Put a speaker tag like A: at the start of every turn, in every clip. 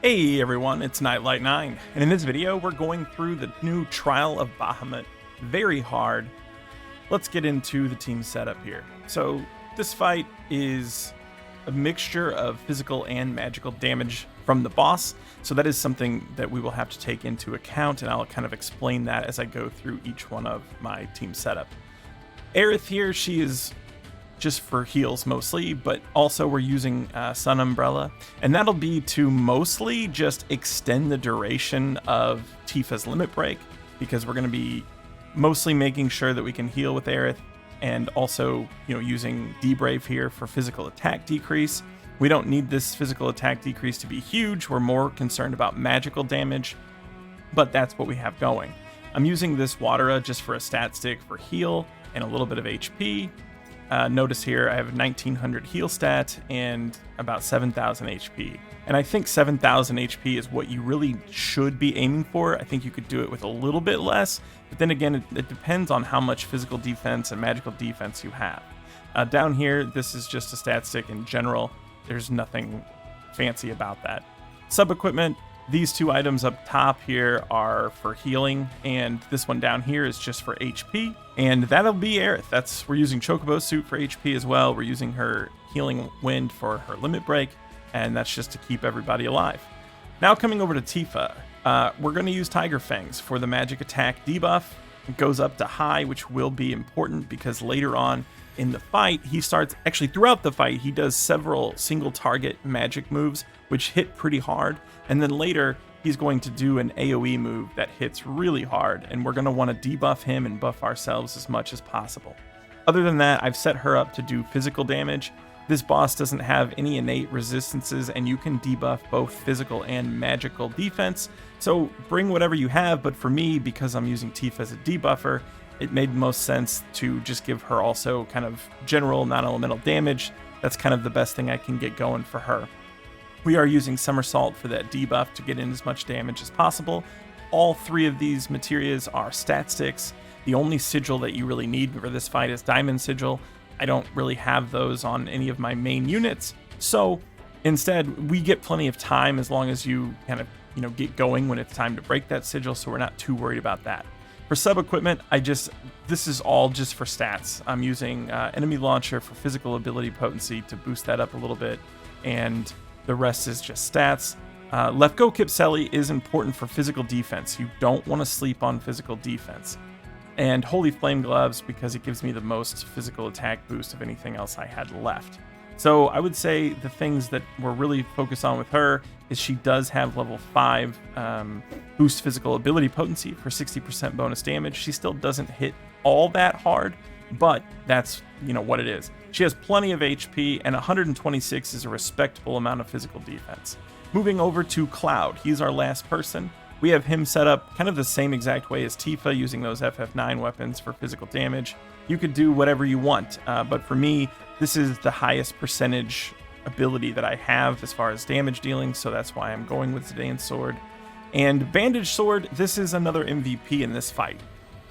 A: Hey everyone, it's Nightlight9, and in this video we're going through the new Trial of Bahamut. Very hard. Let's get into the team setup here. So this fight is a mixture of physical and magical damage from the boss, so that is something that we will have to take into account, and I'll kind of explain that as I go through each one of my team setup. Aerith here, she is just for heals mostly, but also we're using Sun Umbrella, and that'll be to mostly just extend the duration of Tifa's limit break, because we're going to be mostly making sure that we can heal with Aerith, and also, using D-Brave here for physical attack decrease. We don't need this physical attack decrease to be huge, we're more concerned about magical damage, but that's what we have going. I'm using this Watera just for a stat stick for heal and a little bit of HP. Notice here I have 1900 heal stat and about 7000 HP. And I think 7000 HP is what you really should be aiming for. I think you could do it with a little bit less, but then again, it depends on how much physical defense and magical defense you have. Down here, this is just a stat stick in general. There's nothing fancy about that. Sub-equipment, these two items up top here are for healing, and this one down here is just for HP, and that'll be Aerith. We're using Chocobo Suit for HP as well. We're using her Healing Wind for her limit break, and that's just to keep everybody alive. Now coming over to Tifa, we're going to use Tiger Fangs for the magic attack debuff. It goes up to high, which will be important because later on in the fight, throughout the fight, he does several single target magic moves, which hit pretty hard. And then later, he's going to do an AoE move that hits really hard, and we're going to want to debuff him and buff ourselves as much as possible. Other than that, I've set her up to do physical damage. This boss doesn't have any innate resistances, and you can debuff both physical and magical defense. So bring whatever you have, but for me, because I'm using Tifa as a debuffer, it made most sense to just give her also kind of general non-elemental damage. That's kind of the best thing I can get going for her. We are using Somersault for that debuff to get in as much damage as possible. All three of these materials are stat sticks. The only sigil that you really need for this fight is Diamond Sigil. I don't really have those on any of my main units, so instead we get plenty of time as long as you kind of get going when it's time to break that sigil, so we're not too worried about that. For sub-equipment, this is all just for stats. I'm using Enemy Launcher for physical ability potency to boost that up a little bit, and the rest is just stats. Left Go Kipseli is important for physical defense. You don't want to sleep on physical defense. And Holy Flame Gloves because it gives me the most physical attack boost of anything else I had left. So I would say the things that we're really focused on with her is she does have level 5 boost physical ability potency for 60% bonus damage. She still doesn't hit all that hard, but that's what it is. She has plenty of HP, and 126 is a respectable amount of physical defense. Moving over to Cloud, he's our last person. We have him set up kind of the same exact way as Tifa, using those FF9 weapons for physical damage. You could do whatever you want, but for me, this is the highest percentage ability that I have as far as damage dealing, so that's why I'm going with Zidane's sword. And Bandage Sword, this is another MVP in this fight.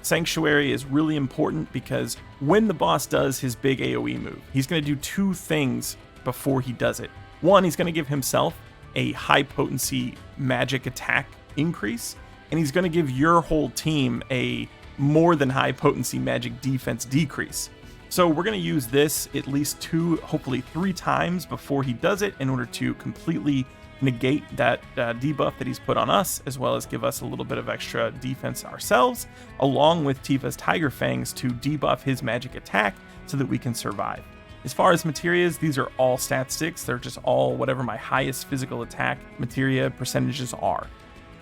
A: Sanctuary is really important because when the boss does his big AoE move, he's going to do two things before he does it. One, he's going to give himself a high potency magic attack increase, and he's going to give your whole team a more than high potency magic defense decrease. So we're going to use this at least 2, hopefully 3 times before he does it in order to completely negate that debuff that he's put on us, as well as give us a little bit of extra defense ourselves, along with Tifa's Tiger Fangs to debuff his magic attack so that we can survive. As far as materials, these are all stat sticks. They're just all whatever my highest physical attack materia percentages are.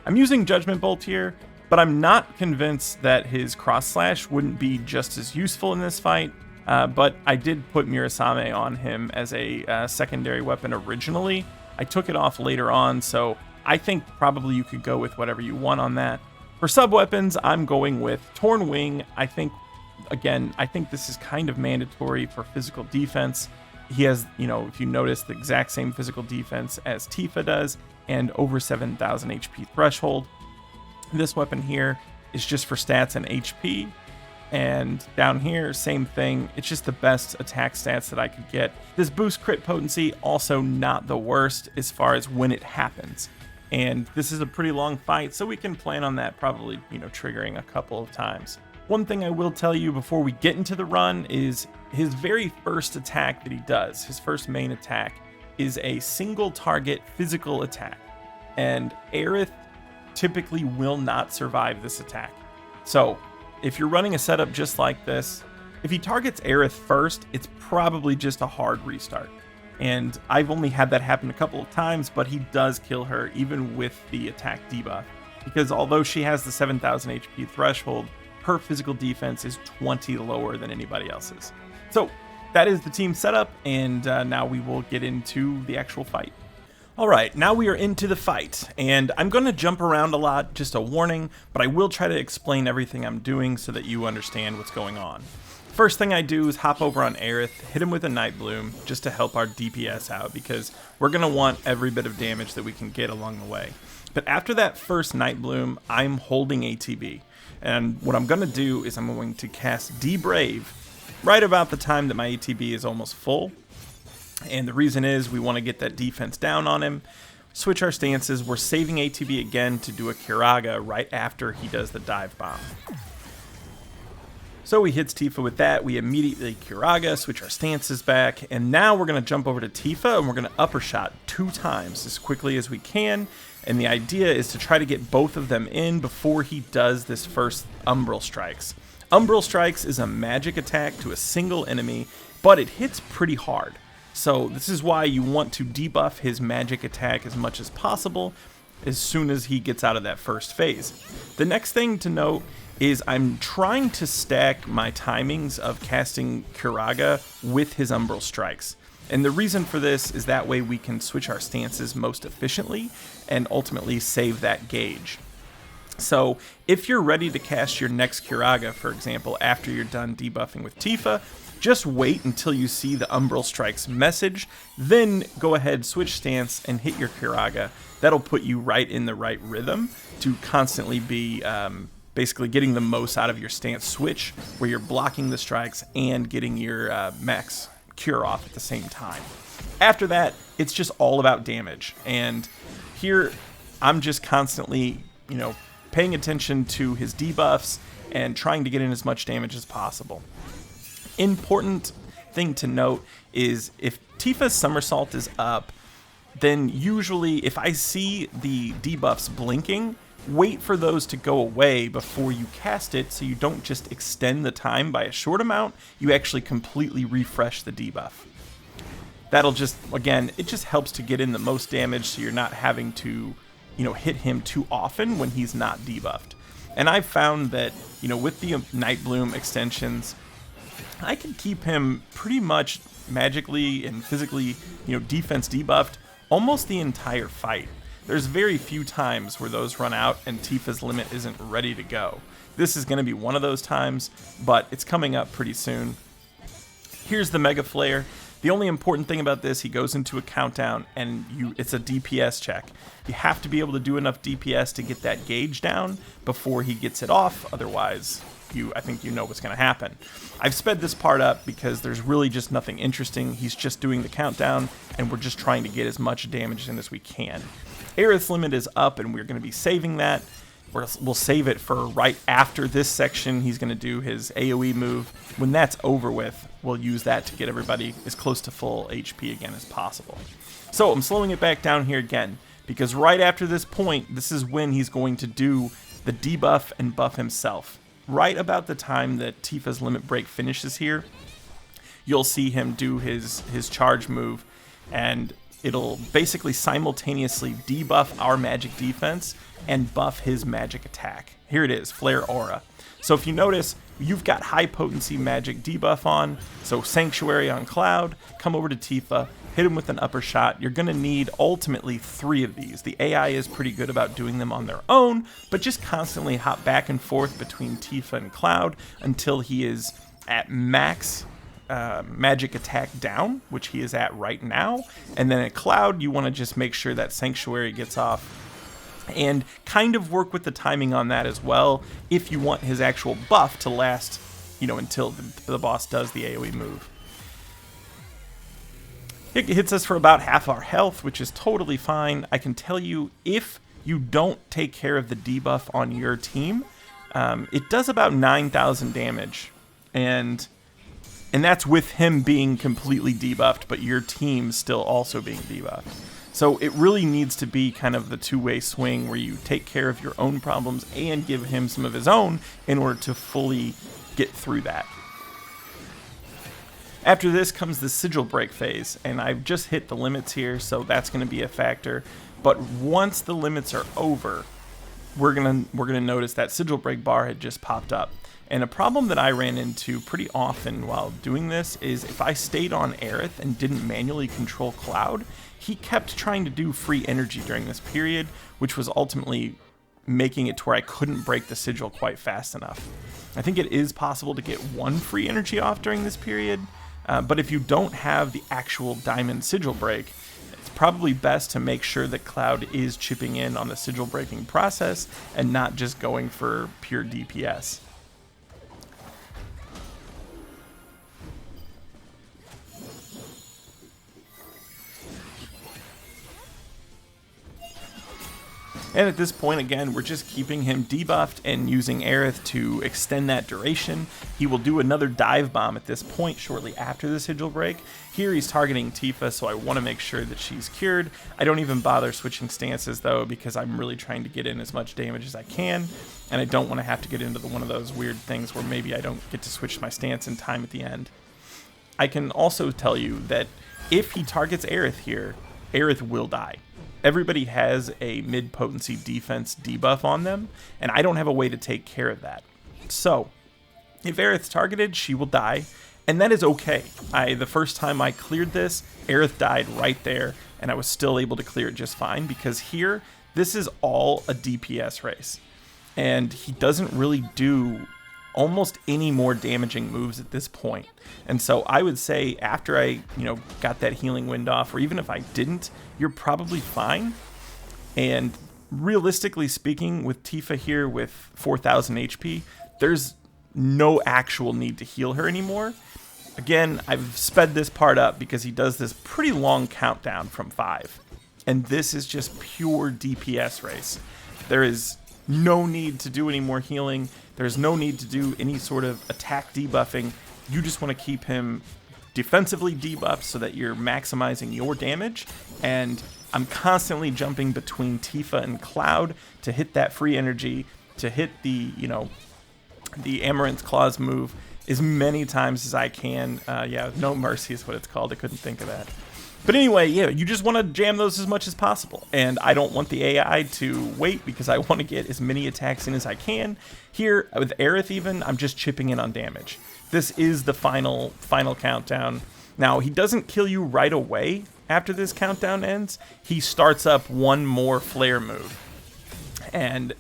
A: I'm using Judgment Bolt here, but I'm not convinced that his Cross Slash wouldn't be just as useful in this fight. But I did put Mirasame on him as a secondary weapon originally. I took it off later on, so I think probably you could go with whatever you want on that. For sub-weapons, I'm going with Torn Wing. I think this is kind of mandatory for physical defense. He has, if you notice, the exact same physical defense as Tifa does, and over 7,000 HP threshold. This weapon here is just for stats and HP. And down here, same thing. It's just the best attack stats that I could get. This boost crit potency, also not the worst as far as when it happens. And this is a pretty long fight, so we can plan on that probably, triggering a couple of times. One thing I will tell you before we get into the run is his very first attack that he does, his first main attack, is a single target physical attack. And Aerith typically will not survive this attack. So if you're running a setup just like this, if he targets Aerith first, it's probably just a hard restart. And I've only had that happen a couple of times, but he does kill her even with the attack debuff. Because although she has the 7,000 HP threshold, her physical defense is 20 lower than anybody else's. So that is the team setup, and now we will get into the actual fight. Alright, now we are into the fight, and I'm going to jump around a lot, just a warning, but I will try to explain everything I'm doing so that you understand what's going on. First thing I do is hop over on Aerith, hit him with a Night Bloom, just to help our DPS out, because we're going to want every bit of damage that we can get along the way. But after that first Night Bloom, I'm holding ATB, and what I'm going to do is I'm going to cast D-Brave right about the time that my ATB is almost full. And the reason is we want to get that defense down on him, switch our stances. We're saving ATB again to do a Kiraga right after he does the dive bomb. So he hits Tifa with that, we immediately Kiraga, switch our stances back, and now we're going to jump over to Tifa and we're going to upper shot 2 times as quickly as we can. And the idea is to try to get both of them in before he does this first Umbral Strikes. Umbral Strikes is a magic attack to a single enemy, but it hits pretty hard. So this is why you want to debuff his magic attack as much as possible as soon as he gets out of that first phase. The next thing to note is I'm trying to stack my timings of casting Kiraga with his Umbral Strikes. And the reason for this is that way we can switch our stances most efficiently and ultimately save that gauge. So if you're ready to cast your next Kiraga, for example, after you're done debuffing with Tifa, just wait until you see the Umbral Strikes message, then go ahead, switch stance, and hit your Kiraga. That'll put you right in the right rhythm to constantly be basically getting the most out of your stance switch, where you're blocking the strikes and getting your max cure off at the same time. After that, it's just all about damage. And here, I'm just constantly, paying attention to his debuffs and trying to get in as much damage as possible. Important thing to note is if Tifa's somersault is up, then usually if I see the debuffs blinking, wait for those to go away before you cast it, so you don't just extend the time by a short amount, you actually completely refresh the debuff. That'll just, again, it just helps to get in the most damage so you're not having to, hit him too often when he's not debuffed. And I've found that, with the Night Bloom extensions, I can keep him pretty much magically and physically, defense debuffed almost the entire fight. There's very few times where those run out and Tifa's limit isn't ready to go. This is going to be one of those times, but it's coming up pretty soon. Here's the Mega Flare. The only important thing about this, he goes into a countdown and it's a DPS check. You have to be able to do enough DPS to get that gauge down before he gets it off, otherwise I think you know what's going to happen. I've sped this part up because there's really just nothing interesting. He's just doing the countdown, and we're just trying to get as much damage in as we can. Aerith's limit is up, and we're going to be saving that. We'll save it for right after this section. He's going to do his AoE move. When that's over with, we'll use that to get everybody as close to full HP again as possible. So I'm slowing it back down here again, because right after this point, this is when he's going to do the debuff and buff himself. Right about the time that Tifa's limit break finishes here, you'll see him do his charge move, and it'll basically simultaneously debuff our magic defense and buff his magic attack. Here it is, Flare Aura. So if you notice, you've got high potency magic debuff on, so Sanctuary on Cloud, come over to Tifa, hit him with an upper shot. You're going to need ultimately 3 of these. The AI is pretty good about doing them on their own, but just constantly hop back and forth between Tifa and Cloud until he is at max magic attack down, which he is at right now. And then at Cloud, you want to just make sure that Sanctuary gets off and kind of work with the timing on that as well if you want his actual buff to last, until the boss does the AoE move. It hits us for about half our health, which is totally fine. I can tell you, if you don't take care of the debuff on your team, it does about 9,000 damage. And that's with him being completely debuffed, but your team still also being debuffed. So it really needs to be kind of the two-way swing where you take care of your own problems and give him some of his own in order to fully get through that. After this comes the sigil break phase, and I've just hit the limits here, so that's going to be a factor. But once the limits are over, we're gonna notice that sigil break bar had just popped up. And a problem that I ran into pretty often while doing this is if I stayed on Aerith and didn't manually control Cloud, he kept trying to do free energy during this period, which was ultimately making it to where I couldn't break the sigil quite fast enough. I think it is possible to get one free energy off during this period, but if you don't have the actual diamond sigil break, it's probably best to make sure that Cloud is chipping in on the sigil breaking process and not just going for pure DPS. And at this point, again, we're just keeping him debuffed and using Aerith to extend that duration. He will do another dive bomb at this point shortly after the sigil break. Here he's targeting Tifa, so I want to make sure that she's cured. I don't even bother switching stances, though, because I'm really trying to get in as much damage as I can, and I don't want to have to get into one of those weird things where maybe I don't get to switch my stance in time at the end. I can also tell you that if he targets Aerith here, Aerith will die. Everybody has a mid-potency defense debuff on them, and I don't have a way to take care of that. So, if Aerith's targeted, she will die, and that is okay. The first time I cleared this, Aerith died right there, and I was still able to clear it just fine, because here, this is all a DPS race. And he doesn't really do almost any more damaging moves at this point. And so I would say after I, got that healing wind off, or even if I didn't, you're probably fine. And realistically speaking, with Tifa here with 4,000 HP, there's no actual need to heal her anymore. Again, I've sped this part up because he does this pretty long countdown from 5. And this is just pure DPS race. There is no need to do any more healing. There's no need to do any sort of attack debuffing. You just want to keep him defensively debuffed so that you're maximizing your damage. And I'm constantly jumping between Tifa and Cloud to hit that free energy, to hit the, the Amaranth Claws move as many times as I can. Yeah, No Mercy is what it's called. I couldn't think of that. But anyway, yeah, you just want to jam those as much as possible. And I don't want the AI to wait because I want to get as many attacks in as I can. Here, with Aerith even, I'm just chipping in on damage. This is the final countdown. Now, he doesn't kill you right away after this countdown ends. He starts up one more flare move. And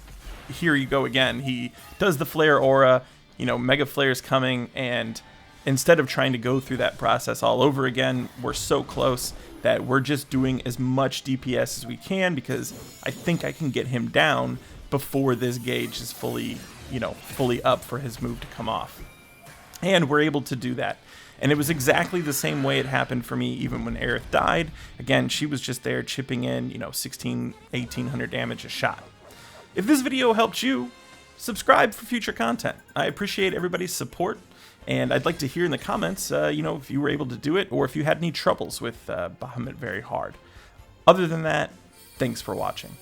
A: here you go again. He does the flare aura, Mega Flare's coming, and instead of trying to go through that process all over again, we're so close that we're just doing as much DPS as we can because I think I can get him down before this gauge is fully up for his move to come off. And we're able to do that. And it was exactly the same way it happened for me even when Aerith died. Again, she was just there chipping in, 1,1800 damage a shot. If this video helped you, subscribe for future content. I appreciate everybody's support. And I'd like to hear in the comments, if you were able to do it or if you had any troubles with Bahamut Very Hard. Other than that, thanks for watching.